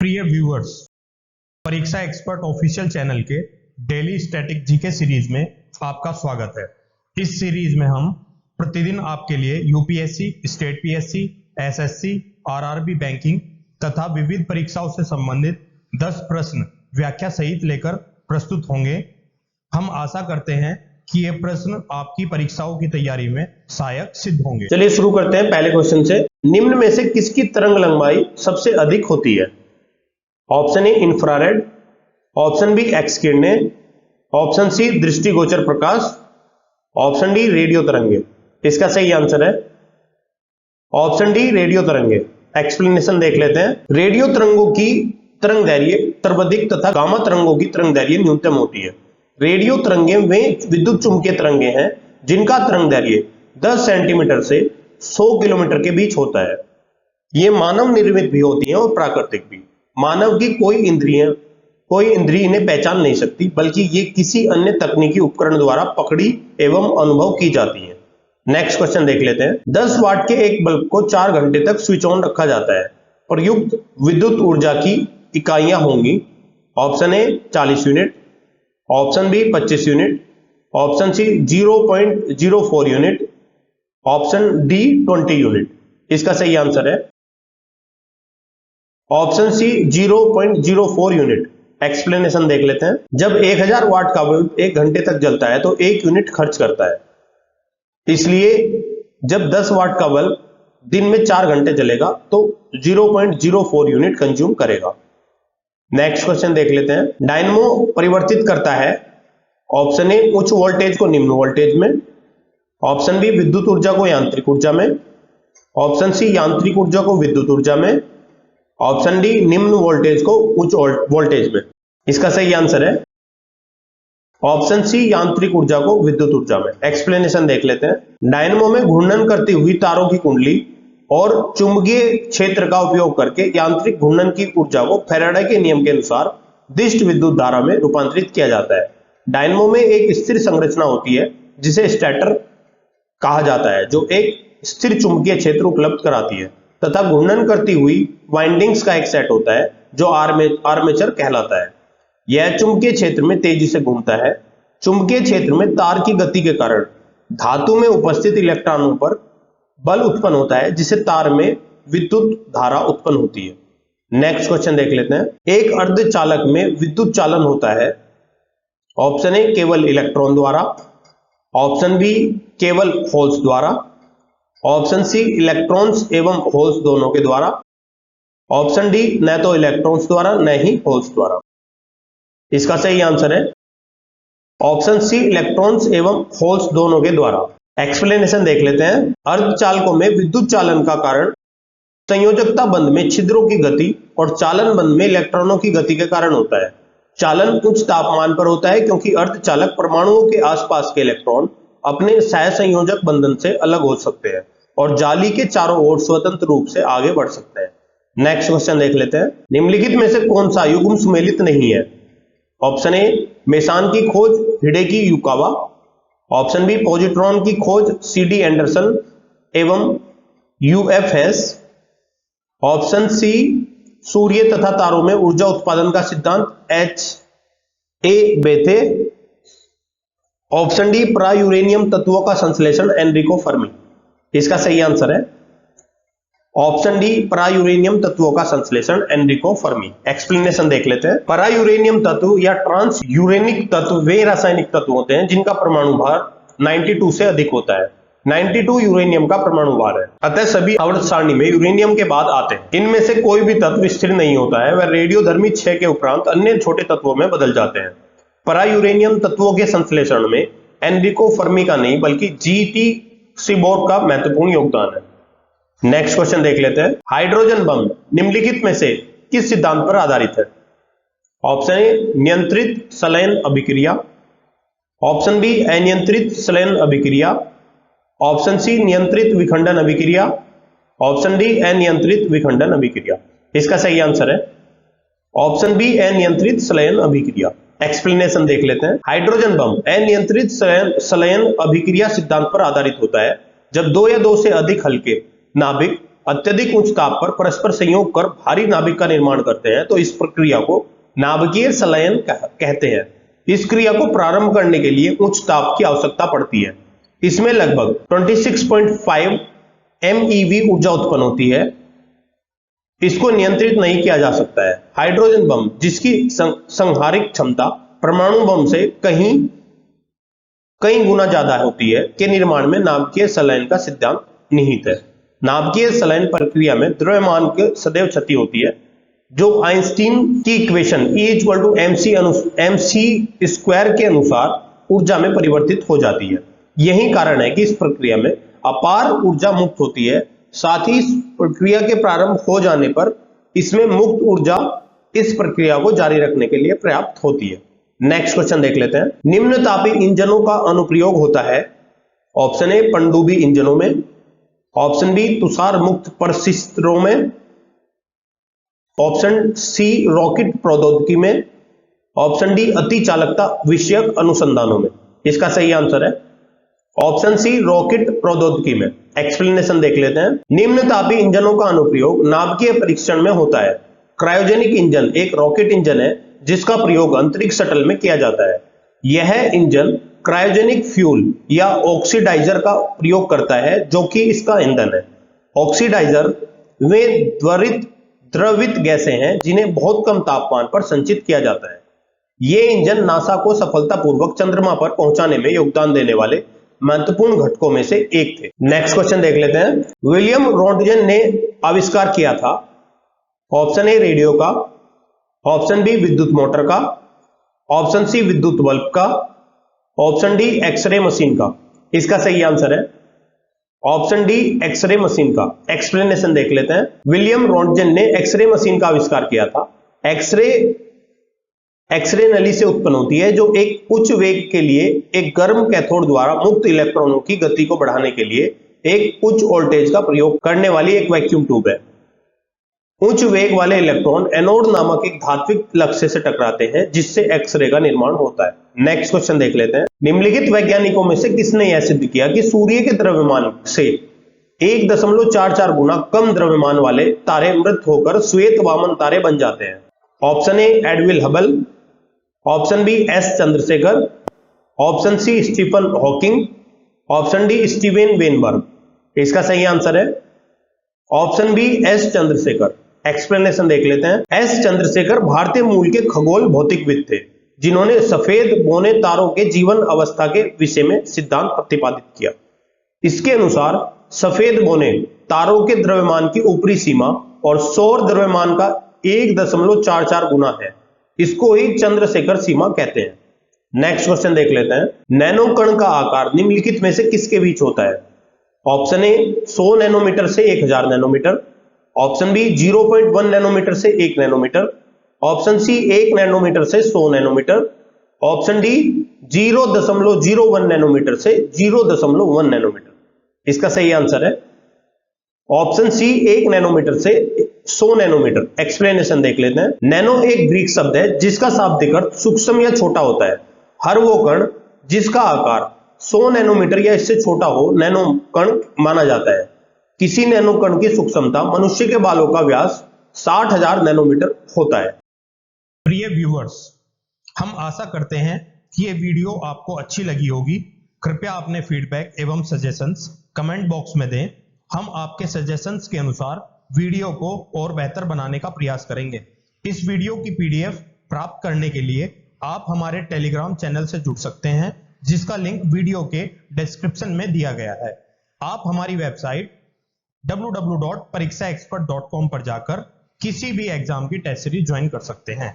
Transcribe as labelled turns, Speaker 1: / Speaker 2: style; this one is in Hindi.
Speaker 1: प्रिय व्यूअर्स, परीक्षा एक्सपर्ट ऑफिशियल चैनल के डेली स्टैटिक जीके सीरीज में आपका स्वागत है। इस सीरीज में हम प्रतिदिन आपके लिए UPSC, state PSC, SSC, RRB banking तथा विविध परीक्षाओं से संबंधित 10 प्रश्न व्याख्या सहित लेकर प्रस्तुत होंगे। हम आशा करते हैं कि ये प्रश्न आपकी परीक्षाओं की तैयारी में सहायक सिद्ध होंगे।
Speaker 2: चलिए शुरू करते हैं पहले क्वेश्चन से। निम्न में से किसकी तरंग लंबाई सबसे अधिक होती है? Option A infrared, option B X किरणें, ऑप्शन सी दृष्टिगोचर प्रकाश, ऑप्शन डी रेडियो तरंगे। इसका सही आंसर है ऑप्शन डी रेडियो तरंगे। एक्सप्लेनेशन देख लेते हैं। रेडियो तरंगों की तरंग दैर्घ्य सर्वाधिक तथा गामा तरंगों की तरंग दैर्घ्य न्यूनतम होती है। रेडियो तरंगे वे विद्युत चुंबकीय तरंगे हैं जिनका तरंग दैर्घ्य 10 सेंटीमीटर से 100 किलोमीटर के बीच होता है। ये मानव निर्मित भी होती हैं और प्राकृतिक भी। मानव की कोई इंद्रिय इन्हें पहचान नहीं सकती, बल्कि ये किसी अन्य तकनीकी उपकरण द्वारा पकड़ी एवं अनुभव की जाती है। नेक्स्ट क्वेश्चन देख लेते हैं। 10 वाट के एक बल्ब को 4 घंटे तक स्विच ऑन रखा जाता है। प्रयुक्त विद्युत ऊर्जा की इकाइयां होंगी। Option A 40 unit, option B 25 unit, option C 0.04 unit, option D 20 unit. इसका सही आंसर है ऑप्शन सी 0.04 यूनिट। एक्सप्लेनेशन देख लेते हैं। जब 1000 वाट का बल्ब 1 घंटे तक जलता है तो 1 यूनिट खर्च करता है। इसलिए जब 10 वाट का बल्ब दिन में 4 घंटे जलेगा तो 0.04 यूनिट कंज्यूम करेगा। नेक्स्ट क्वेश्चन देख लेते हैं। डायनमो परिवर्तित करता है ऑप्शन ए उच्च वोल्टेज को निम्न वोल्टेज में, ऑप्शन बी विद्युत ऊर्जा को यांत्रिक ऊर्जा में, ऑप्शन सी यांत्रिक ऊर्जा को विद्युत ऊर्जा में, ऑप्शन डी निम्न वोल्टेज को उच्च वोल्टेज में। इसका सही आंसर है ऑप्शन सी यांत्रिक ऊर्जा को विद्युत ऊर्जा में। एक्सप्लेनेशन देख लेते हैं। डायनमो में घूर्णन करती हुई तारों की कुंडली और चुंबकीय क्षेत्र का उपयोग करके यांत्रिक घूर्णन की ऊर्जा को फैराडे के नियम के अनुसार दिष्ट विद्युत धारा में रूपांतरित किया जाता है। डायनमो में एक स्थिर संरचना होती है जिसे स्टेटर कहा जाता है, जो एक स्थिर चुंबकीय क्षेत्र उपलब्ध कराती है, तथा घूर्णन करती हुई वाइंडिंग्स का एक सेट होता है जो आर्मेचर कहलाता है। यह चुंबकीय क्षेत्र में तेजी से घूमता है। चुंबकीय क्षेत्र में तार की गति के कारण धातु में उपस्थित इलेक्ट्रॉनों पर बल उत्पन्न होता है, जिससे तार में विद्युत धारा उत्पन्न होती है। नेक्स्ट क्वेश्चन देख लेते हैं। एक अर्धचालक में विद्युत चालन होता है। ऑप्शन ए केवल इलेक्ट्रॉन द्वारा, ऑप्शन बी केवल होल्स द्वारा, ऑप्शन सी इलेक्ट्रॉन्स एवं होल्स दोनों के द्वारा, ऑप्शन डी न तो इलेक्ट्रॉन्स द्वारा न ही होल्स द्वारा। इसका सही आंसर है ऑप्शन सी इलेक्ट्रॉन्स एवं होल्स दोनों के द्वारा। एक्सप्लेनेशन देख लेते हैं। अर्धचालकों में विद्युत चालन का कारण संयोजकता बंध में छिद्रों की गति और चालन बंध में इलेक्ट्रॉनों की गति के कारण होता है। चालन उच्च तापमान पर होता है क्योंकि अर्धचालक परमाणुओं के आसपास के इलेक्ट्रॉन अपने सहसंयोजक बंधन से अलग हो सकते हैं और जाली के चारों ओर स्वतंत्र रूप से आगे बढ़ सकते हैं। नेक्स्ट क्वेश्चन देख लेते हैं। निम्नलिखित में से कौन सा युग्म सुमेलित नहीं है? ऑप्शन ए मेसान की खोज Hideki Yukawa, option B positron की खोज सीडी एंडरसन एवं यूएफएस, ऑप्शन सी सूर्य तथा तारों में ऊर्जा उत्पादन का सिद्धांत H A Bethe, option D परायूरेनियम तत्वों का संश्लेषण एनरिको फर्मी। इसका सही आंसर है ऑप्शन डी परायूरेनियम तत्वों का संश्लेषण एनरिको फर्मी। एक्सप्लेनेशन देख लेते हैं। परायूरेनियम तत्व या ट्रांस यूरेनिक तत्व वे रासायनिक तत्व होते हैं जिनका परमाणु भार 92 से अधिक होता है। 92 यूरेनियम का परमाणु भार है। अतः सभी आवर्त सारणी में यूरेनियम के बाद आते हैं। इनमें से कोई भी तत्व स्थिर नहीं होता है, वह रेडियोधर्मी क्षय के उपरांत अन्य छोटे तत्वों में बदल जाते हैं। परायूरेनियम तत्वों के संश्लेषण में एनरिको फर्मी का नहीं बल्कि जीटी सीबोर का महत्वपूर्ण योगदान है। नेक्स्ट क्वेश्चन देख लेते हैं। हाइड्रोजन बम निम्नलिखित में से किस सिद्धांत पर आधारित है? ऑप्शन ए नियंत्रित संलयन अभिक्रिया, ऑप्शन बी अनियंत्रित संलयन अभिक्रिया, ऑप्शन सी नियंत्रित विखंडन अभिक्रिया, ऑप्शन डी अनियंत्रित विखंडन अभिक्रिया। इसका सही आंसर है ऑप्शन बी अनियंत्रित संलयन अभिक्रिया। एक्सप्लेनेशन देख लेते हैं। हाइड्रोजन बम अनियंत्रित संलयन अभिक्रिया सिद्धांत पर आधारित होता है। जब 2 या 2 से अधिक हल्के नाभिक अत्यधिक उच्च ताप पर परस्पर संयोग कर भारी नाभिक का निर्माण करते हैं तो इस प्रक्रिया को नाभिकीय संलयन कहते हैं। इस क्रिया को प्रारंभ करने के लिए उच्च ताप की आवश्यकता पड़ती है। इसमें लगभग 26.5 MeV ऊर्जा उत्पन्न होती है। इसको नियंत्रित नहीं किया जा सकता है। हाइड्रोजन बम, जिसकी संहारिक क्षमता परमाणु बम से कई गुना ज्यादा होती है, के निर्माण में नाभिकीय संलयन का सिद्धांत निहित है। नाभिकीय संलयन प्रक्रिया में द्रव्यमान की सदैव क्षति होती है, जो आइंस्टीन की इक्वेशन E=mc² के अनुसार ऊर्जा में परिवर्तित हो जाती है। यही कारण है कि इस प्रक्रिया में अपार ऊर्जा मुक्त होती है। साथ ही इस प्रक्रिया के प्रारंभ हो जाने पर इसमें मुक्त ऊर्जा इस प्रक्रिया को जारी रखने के लिए पर्याप्त होती है। नेक्स्ट क्वेश्चन देख लेते हैं। निम्न तापी इंजनों का अनुप्रयोग होता है। ऑप्शन ए पनडुब्बी इंजनों में, ऑप्शन बी तुषार मुक्त परिस्थितियों में, ऑप्शन सी रॉकेट प्रौद्योगिकी में, ऑप्शन डी अति चालकता विषयक अनुसंधानों में। इसका सही आंसर है ऑप्शन सी रॉकेट प्रौद्योगिकी में। एक्सप्लेनेशन देख लेते हैं। निम्न तापी इंजनों का अनुप्रयोग नाभिकीय परीक्षण में होता है। क्रायोजेनिक इंजन एक रॉकेट इंजन है जिसका प्रयोग अंतरिक्ष शटल में किया जाता है। यह इंजन क्रायोजेनिक फ्यूल या ऑक्सीडाइजर का प्रयोग करता है, जो कि इसका ईंधन है। ऑक्सीडाइजर वे द्रवित गैसें हैं जिन्हें बहुत कम तापमान पर संचित किया जाता है। ये इंजन नासा को सफलतापूर्वक चंद्रमा पर पहुंचाने में योगदान देने वाले महत्वपूर्ण घटकों में से एक थे। नेक्स्ट क्वेश्चन देख लेते हैं। विलियम रोंटगन ने आविष्कार किया था। ऑप्शन ए रेडियो का, ऑप्शन बी विद्युत मोटर का, ऑप्शन सी विद्युत बल्ब का, ऑप्शन डी एक्सरे मशीन का। इसका सही आंसर है ऑप्शन डी एक्सरे मशीन का। एक्सप्लेनेशन देख लेते हैं। विलियम रोंटगन ने एक्सरे मशीन का आविष्कार किया था। एक्सरे नली से उत्पन्न होती है, जो एक उच्च वेग के लिए एक गर्म कैथोड द्वारा मुक्त इलेक्ट्रॉनों की गति को बढ़ाने के लिए एक उच्च वोल्टेज का प्रयोग करने वाली एक वैक्यूम ट्यूब है। उच्च वेग वाले इलेक्ट्रॉन एनोड नामक एक धात्विक लक्ष्य से टकराते हैं, जिससे एक्सरे का निर्माण होता है। नेक्स्ट क्वेश्चन देख लेते हैं। निम्नलिखित वैज्ञानिकों में से किसने यह सिद्ध किया कि सूर्य के द्रव्यमान से 1.44 गुना कम द्रव्यमान वाले तारे मृत होकर श्वेत वामन तारे बन जाते हैं? Option A Edwin Hubble, option B S Chandrasekhar, option C Stephen Hawking, option D Steven Weinberg. इसका सही आंसर है option B S Chandrasekhar. Explanation देख लेते हैं। एस चंद्रशेखर भारतीय मूल के खगोल भौतिकविद थे, जिन्होंने सफेद बौने तारों के जीवन अवस्था के विषय में सिद्धांत प्रतिपादित किया। इसके अनुसार सफेद बौने तारों के द्रव्यमान की ऊपरी सीमा और सौर द्रव्यमान का 1.44 गुना है। इसको ही चंद्रशेखर सीमा कहते हैं। नेक्स्ट क्वेश्चन देख लेते हैं। नैनो कण का आकार निम्नलिखित में से किसके बीच होता है? ऑप्शन ए 100 नैनोमीटर से 1000 नैनोमीटर, ऑप्शन बी 0.1 नैनोमीटर से 1 नैनोमीटर, ऑप्शन सी 1 नैनोमीटर से 100 नैनोमीटर, ऑप्शन डी 0.01 नैनोमीटर से 0.1 नैनोमीटर। इसका सही आंसर है ऑप्शन सी 1 नैनोमीटर से 100 नैनोमीटर। एक्सप्लेनेशन देख लेते हैं। नैनो एक ग्रीक शब्द है जिसका शाब्दिक अर्थ सूक्ष्म या छोटा होता है। हर वो कण जिसका आकार 100 नैनोमीटर या इससे छोटा हो नैनो कण माना जाता है। किसी नैनो कण की सूक्ष्मता मनुष्य के बालों का व्यास 60,000 नैनोमीटर होता है।
Speaker 1: प्रिय व्यूअर्स, हम आशा करते हैं कि ये वीडियो आपको अच्छी लगी होगी। कृपया अपने फीडबैक एवं सजेशंस कमेंट बॉक्स में दें। हम आपके सजेशंस के अनुसार वीडियो को और बेहतर बनाने का प्रयास करेंगे। इस वीडियो की PDF प्राप्त करने के लिए आप हमारे टेलीग्राम चैनल से जुड़ सकते हैं, जिसका लिंक वीडियो के डिस्क्रिप्शन में दिया गया है। आप हमारी वेबसाइट www.parikshaexpert.com पर जाकर किसी भी एग्जाम की टेस्ट सीरीज ज्वाइन कर सकते हैं।